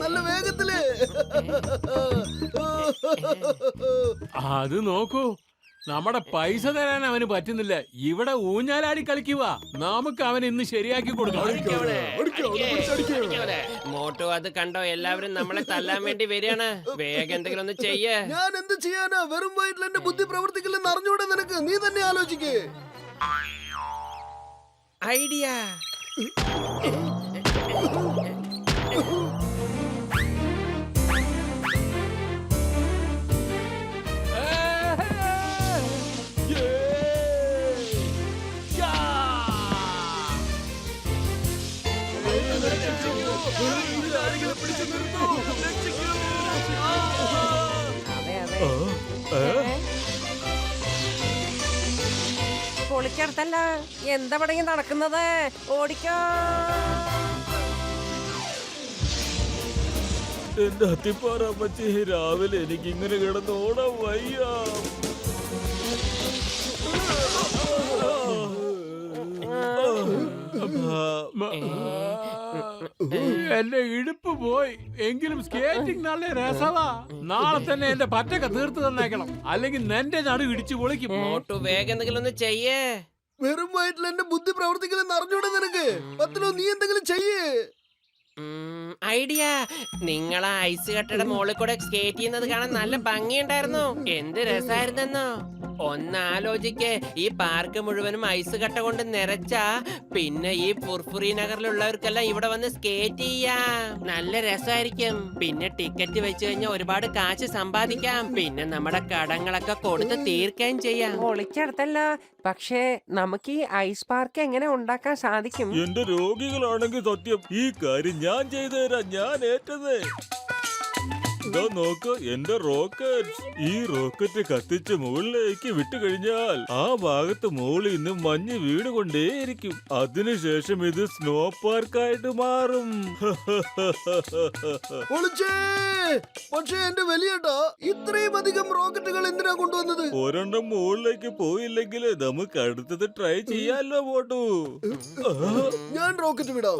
നല്ല വേഗത്തില്. അത് നോക്കൂ, നമ്മുടെ പൈസ തരാൻ അവന് പറ്റുന്നില്ല. ഇവിടെ ഊഞ്ഞാലാടി കളിക്കുക. നമുക്ക് അവൻ ഇന്ന് ശരിയാക്കി കൊടുക്കണം. മോട്ടു അത് കണ്ടോ? എല്ലാവരും നമ്മളെ തല്ലാൻ വേണ്ടി വരികയാണ്. വേഗം എന്തെങ്കിലും ഒന്ന് ചെയ്യേ. ഞാൻ എന്ത് ചെയ്യാനാ? വെറും വയറ്റിൽ എന്റെ ബുദ്ധി പ്രവർത്തിക്കില്ലെന്ന് അറിഞ്ഞൂടെ നിനക്ക്? നീ തന്നെ ആലോചിക്കേ. ഐഡിയ. പൊളിക്കടുത്തല്ല, എന്താ പടങ്ങി നടക്കുന്നത്? ഓടിക്കോ. എന്റെ അത്തിപ്പാറമ്മച്ചി, രാവിലെ എനിക്ക് ഇങ്ങനെ കിടന്ന് ഓടാൻ വയ്യ. എന്റെ ഇടുപ്പ് പോയി. എങ്കിലും സ്കേറ്റിംഗ് നല്ല രസവാ. നാളെ തന്നെ എന്റെ പറ്റൊക്കെ തീർത്ത് തന്നേക്കണം, അല്ലെങ്കിൽ നിന്റെ നടു ഇടിച്ചു പൊളിക്കും. മോട്ടു വേഗം എന്തെങ്കിലും ഒന്ന് ചെയ്യേ. വെറും വയറ്റിൽ എന്റെ ബുദ്ധി പ്രവർത്തിക്കില്ലെന്ന് അറിഞ്ഞൂടെ നിനക്ക്? പത്തിലോ നീ എന്തെങ്കിലും ചെയ്യേ. ഐഡിയ. നിങ്ങളാ ഐസ് കട്ടയുടെ മുകളിൽ കൂടെ സ്കേറ്റ് ചെയ്യുന്നത് കാണാൻ നല്ല ഭംഗിയുണ്ടായിരുന്നു. എന്ത് രസായിരുന്നെന്നോ. ഒന്നാലോചിക്കേ, ഈ പാർക്ക് മുഴുവനും ഐസ് കട്ട കൊണ്ട് നിറച്ചാ പിന്നെ ഈ ഫുർഫുറി നഗറിലുള്ളവർക്കെല്ലാം ഇവിടെ വന്ന് സ്കേറ്റ് ചെയ്യാം. നല്ല രസമായിരിക്കും. പിന്നെ ടിക്കറ്റ് വെച്ച് കഴിഞ്ഞാൽ ഒരുപാട് കാശ് സമ്പാദിക്കാം. പിന്നെ നമ്മുടെ കടങ്ങളൊക്കെ കൊടുത്ത് തീർക്കുകയും ചെയ്യാം. പൊളിക്കടുത്തല്ല, പക്ഷേ നമുക്ക് ഈ ഐസ് പാർക്ക് എങ്ങനെ ഉണ്ടാക്കാൻ സാധിക്കും? എന്റെ രോഗികളാണെങ്കിൽ സത്യം ഈ കാര്യം ഞാൻ ചെയ്തു തരാം. ഞാൻ ഏറ്റത്. ഇതാ നോക്ക്, എന്റെ റോക്കറ്റ്. ഈ റോക്കറ്റ് കത്തിച്ച് മുകളിലേക്ക് വിട്ടുകഴിഞ്ഞാൽ ആ ഭാഗത്ത് മുകളിൽ നിന്ന് മഞ്ഞ് വീണുകൊണ്ടേയിരിക്കും. അതിനുശേഷം ഇത് സ്നോ പാർക്കായിട്ട് മാറും. പക്ഷേ എന്റെ വലിയേട്ടാ, ഇത്രയും അധികം റോക്കറ്റുകൾ എന്തിനാ കൊണ്ടുവന്നത്? ഒരെണ്ണം മുകളിലേക്ക് പോയില്ലെങ്കിൽ നമുക്ക് അടുത്തത് ട്രൈ ചെയ്യാലോ മോട്ടു. ഞാൻ റോക്കറ്റ് വിടാം.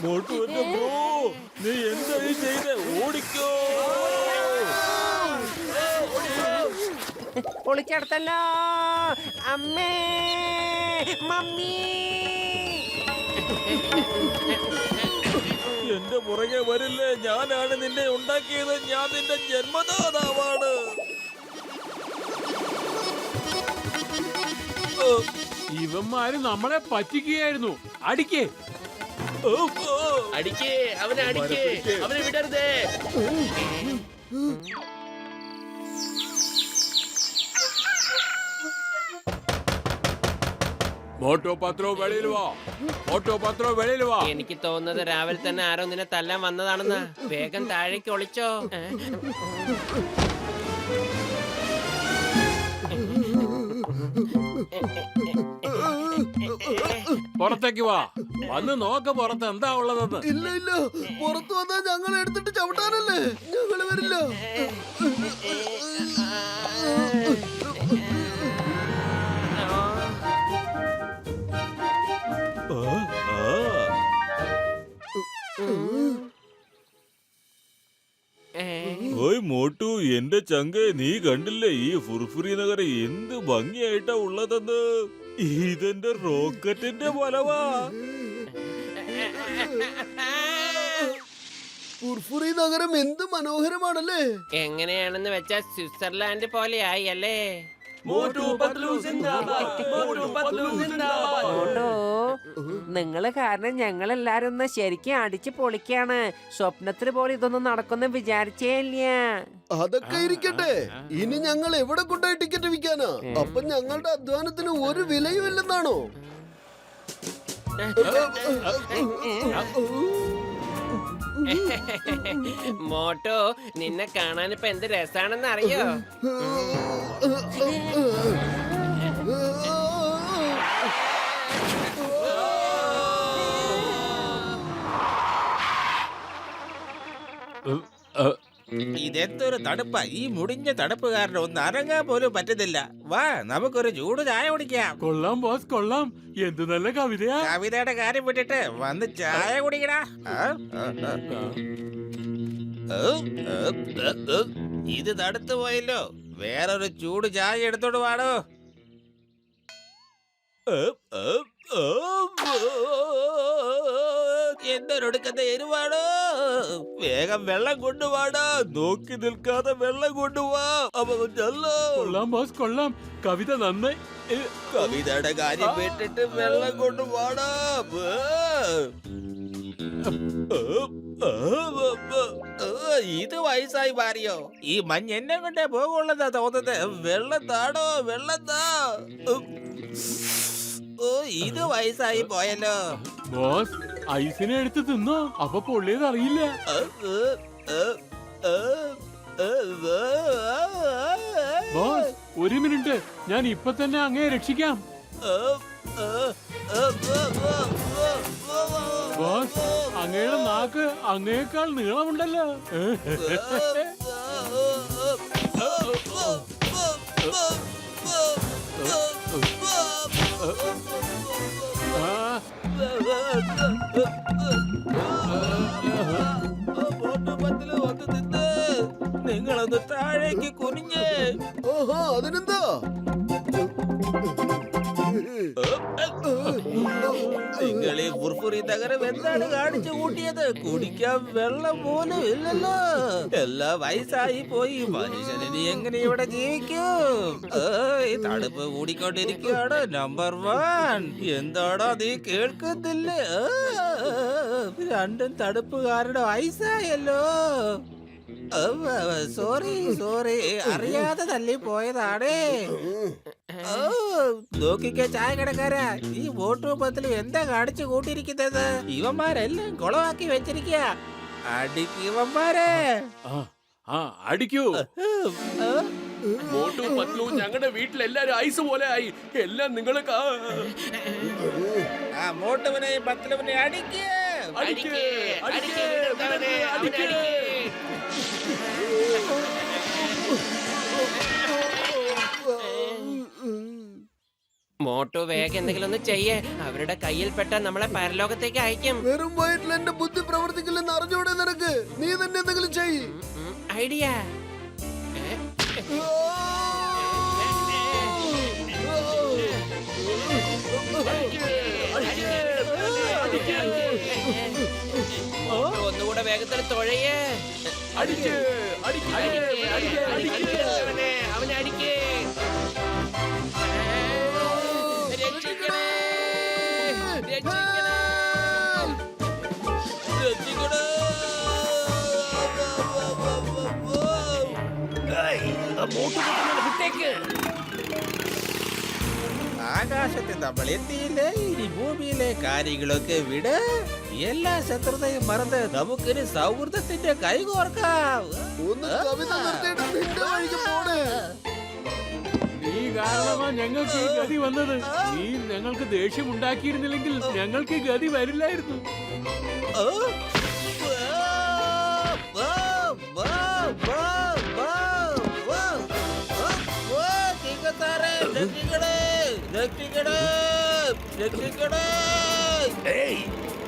മോട്ടു എന്റെ ബ്രോ, നീ എന്താ ഈ ചെയ്തേ? ഓടിക്കോ. പൊളിക്കടുത്തല്ല. അമ്മേ, മമ്മി. എന്റെ പുറകെ വരില്ലേ? ഞാനാണ് നിന്നെ ഉണ്ടാക്കിയത്. ഞാൻ നിന്റെ ജന്മദാതാവാണ്. ഇവന്മാര് നമ്മളെ പറ്റിക്കുകയായിരുന്നു. അടിക്കേ. അടിക്കേ, അവനെ അടിക്കേ, അവനെ വിടരുതേ. മോട്ടോ പത്രോ വെളിയിൽ വാ. മോട്ടോ പത്രോ വെളിയിൽ വാ. എനിക്ക് തോന്നുന്നത് രാവിലെ തന്നെ ആരോ നിന്നെ തല്ലാൻ വന്നതാണെന്നാ. വേഗം താഴേക്ക് ഒളിച്ചോ. പുറത്തേക്ക് വാ. വന്ന് നോക്ക് പുറത്ത് എന്താ ഉള്ളതെന്ന്. ഇല്ല ഇല്ല, പുറത്തു വന്നാൽ ഞങ്ങൾ എടുത്തിട്ട് ചവിട്ടാനല്ലേ. ഞങ്ങൾ വരില്ല. ഓയ് മോട്ടു, എന്റെ ചങ്കെ, നീ കണ്ടില്ലേ ഈ ഫുർഫുറി നഗരം എന്ത് ഭംഗിയായിട്ടാ ഉള്ളതെന്ന്? ഇതെന്റെ റോക്കറ്റിന്റെ ഫലവാ. ഫുർഫുറി നഗരം എന്ത് മനോഹരമാണല്ലേ. എങ്ങനെയാണെന്ന് വെച്ചാ സ്വിറ്റ്സർലാൻഡ് പോലെയായി അല്ലേ? മോട്ടോ, നിങ്ങള് കാരണം ഞങ്ങൾ എല്ലാരും ഒന്ന് ശരിക്കും അടിച്ചു പൊളിക്കാണ്. സ്വപ്നത്തിൽ പോലെ ഇതൊന്നും നടക്കുന്ന വിചാരിച്ചേ ഇല്ല. അതൊക്കെ ഇരിക്കട്ടെ, ഇനി ഞങ്ങൾ എവിടെ കൊണ്ടുപോയി ടിക്കറ്റ് വിൽക്കാനാ? അപ്പൊ ഞങ്ങളുടെ അധ്വാനത്തിന് ഒരു വിലയും ഇല്ലെന്നാണോ? മോട്ടോ, നിന്നെ കാണാൻ ഇപ്പൊ എന്ത് രസാണെന്ന് അറിയോ? ഇതെന്തൊരു തണുപ്പാ, ഈ മുടിഞ്ഞ തണുപ്പ് കാരണം ഒന്ന് അനങ്ങാൻ പോലും പറ്റുന്നില്ല. വാ നമുക്കൊരു ചൂട് ചായ കുടിക്കാം. കൊള്ളാം ബോസ് കൊള്ളാം. എന്ത് നല്ല കവിതയാ. കവിതയുടെ കാര്യം വിട്ടിട്ട് വന്ന് ചായ കുടിക്കടാ. ഇത് തണുത്തു പോയല്ലോ, വേറൊരു ചൂട് ചായ എടുത്തോണ്ട് വാടോ. എന്തൊരെടുക്കുന്ന എരിവാടോ, വേഗം വെള്ളം കൊണ്ടുവാടാ. നോക്കി നിൽക്കാതെ വെള്ളം കൊണ്ടുവാ. കൊള്ളാം ബോസ് കൊള്ളാം. കവിത നന്നായി. കവിതയുടെ കാര്യം വിട്ടിട്ട് വെള്ളം കൊണ്ടുവാടാ. ഇത് വയസ്സായി മാറിയോ? ഈ മഞ്ഞ് എന്നെ കൊണ്ടേ പോകുള്ളതാ തോന്നുന്നത്. വെള്ളം താടോ, വെള്ളം താ. ഇത് വയസ്സായി പോയല്ലോ. ബോസ് ഐസിനെ എടുത്ത് തിന്നോ, അപ്പൊ പൊള്ളിയത് അറിയില്ല. ബോസ് ഒരു മിനിറ്റ്, ഞാൻ ഇപ്പൊ തന്നെ അങ്ങേ രക്ഷിക്കാം. ബോസ് അങ്ങയുടെ നാക്ക് അങ്ങയേക്കാൾ നീളമുണ്ടല്ലോ. നിങ്ങളൊന്ന് താഴേക്ക് കുനിഞ്ഞ്. ഓഹോ അതിനെന്താ? നിങ്ങളെ ഫുർഫുറി നഗരം എന്താണ് കാണിച്ചു കൂട്ടിയത്? കുടിക്കാൻ വെള്ളം പോലും ഇല്ലല്ലോ. എല്ലാം വയസ്സായി പോയി. മനുഷ്യന് എങ്ങനെ ഇവിടെ ജീവിക്കും? തണുപ്പ് കൂടിക്കൊണ്ടിരിക്കുകയാണ്. നമ്പർ 1 എന്താടാ നീ കേൾക്കുന്നില്ല? രണ്ടും തണുപ്പുകാരുടെ വയസ്സായല്ലോ. സോറി സോറി, അറിയാതെ തല്ലി പോയതാണേ. നോക്കിക്കേ ചായ കടക്കാരാ, ഈ വോട്ടുപത്തിലും എന്താ കാണിച്ചു കൂട്ടിയിരിക്കുന്നത്? ഇവന്മാരെല്ലാം കുളമാക്കി വെച്ചിരിക്കുക. അടിക്ക് ഇവന്മാരെ. അടിക്കൂ. മോട്ടും പത്ലവും ഞങ്ങളുടെ വീട്ടിലെല്ലാരും ഐസ് പോലെ ആയി. എല്ലാം നിങ്ങൾ മോട്ടുവിനെയും പത്ലുവിനെയും അടിക്ക്. മോട്ടു വേഗം എന്തെങ്കിലും ഒന്ന് ചെയ്യേ. അവരുടെ കയ്യിൽപ്പെട്ട നമ്മളെ പരലോകത്തേക്ക് അയക്കും. വെറും വയറ്റിൽ എന്റെ ബുദ്ധി പ്രവർത്തിക്കില്ലെന്ന് അറിഞ്ഞൂടെ നിനക്ക്? നീ തന്നെ എന്തെങ്കിലും ചെയ്യ്. ഐഡിയ. ഒന്നുകൂടെ വേഗത്തിൽ തുഴയേ. അവനെ അടിക്കേ. രക്ഷിക്കണേ, രക്ഷിക്കണേ, രക്ഷിക്കണേ. ആകാശത്ത് നമ്മൾ എത്തിയില്ലേ? ഇനി ഭൂമിയിലെ കാര്യങ്ങളൊക്കെ വിട്. എല്ലാ ശത്രുതയും മറന്ന് നമുക്കൊരു സൗഹൃദത്തിന്റെ കൈകോർക്കാം. ഒന്ന് കവിത നിർത്തിയിട്ട് നിന്റെ വഴിക്ക് പോണേ. നീ കാരണമാ ഞങ്ങൾക്ക് ഈ ഗതി വന്നത്. നീ ഞങ്ങൾക്ക് ദേഷ്യം ഉണ്ടാക്കിയിരുന്നില്ലെങ്കിൽ ഞങ്ങൾക്ക് ഈ ഗതി വരില്ലായിരുന്നു.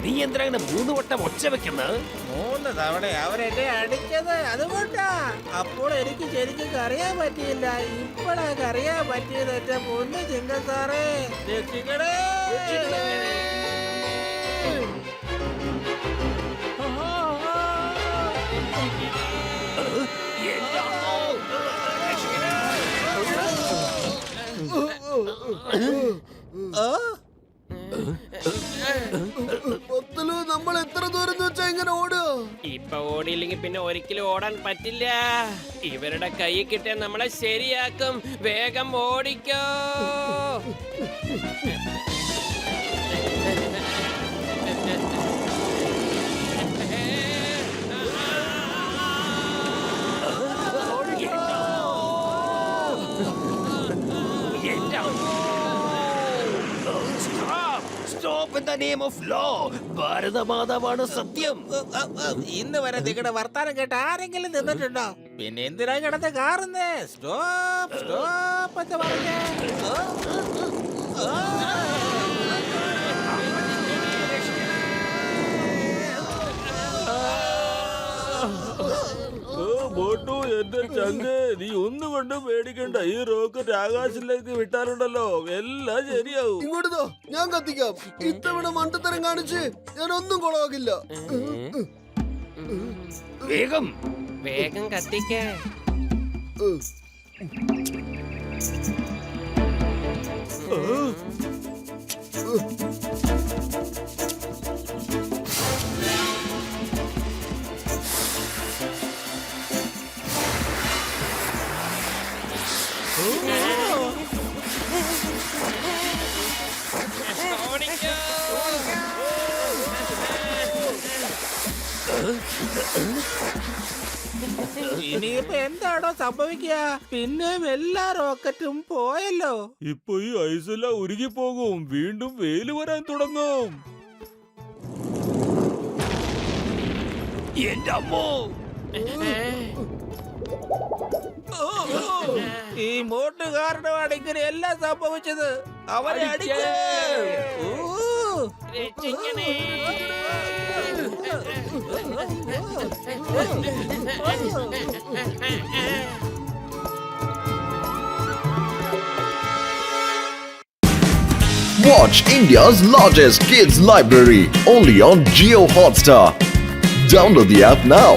നീ എന്തിനാ 3 വട്ടം ഒച്ച വെക്കുന്നത്? 3 തവണ അവരെന്നെ അടിച്ചത് അതുകൊണ്ടാ. അപ്പോൾ എനിക്ക് ശരിക്കും അറിയാൻ പറ്റിയില്ല. ഇപ്പോഴാ അറിയാൻ പറ്റിയത്. എന്റെ പൊന്ന് ചിങ്ക സാറേ, രക്ഷിക്കണേ. പത്തലു, നമ്മൾ എത്ര ദൂരം വെച്ചാ ഇങ്ങനെ ഓടുക? ഇപ്പൊ ഓടിയില്ലെങ്കിൽ പിന്നെ ഒരിക്കലും ഓടാൻ പറ്റില്ല. ഇവരുടെ കൈ കിട്ടിയ നമ്മളെ ശരിയാക്കും. വേഗം ഓടിക്കോ. Stop! Stop in the name of law. ഭാരതമാതാവാണ് സത്യം. ഇന്ന് വരെ നിങ്ങളുടെ വർത്താനം കേട്ട് ആരെങ്കിലും നിന്നിട്ടുണ്ടോ? പിന്നെ എന്തിനാ കിടന്ന് കാറുന്നേ? സ്റ്റോപ്പ് സ്റ്റോപ്പ് എന്ന് പറഞ്ഞേ. മോട്ടു, എന്റെ ചങ്ക്, നീ ഒന്നുകൊണ്ടും പേടിക്കണ്ട. ഈ റോക്കറ്റ് ആകാശത്തിലേക്ക് വിട്ടാലുണ്ടല്ലോ എല്ലാം ശരിയാവും. ഇങ്ങോട്ടോ, ഞാൻ കത്തിക്കാം. ഇത്തവണ മണ്ടത്തരം കാണിച്ച് ഞാൻ ഒന്നും കൊളവാക്കില്ല. വേഗം വേഗം കത്തിക്കേ. ഇനിയിപ്പോ എന്താണോ സംഭവിക്കുക? പിന്നെ എല്ലാ റോക്കറ്റും പോയല്ലോ. ഇപ്പൊ ഈ ഐസെല്ലാം ഉരുകിപ്പോകും. വീണ്ടും വെയില് വരാൻ തുടങ്ങും. എന്റെ അമ്മോ, ഈ മോട്ട് കാരണമാണ് ഇങ്ങനെ എല്ലാം സംഭവിച്ചത്. അവരെ അടിക്കേ. രക്ഷിക്കണേ. Watch India's largest kids library only on Jio Hotstar. Download the app now.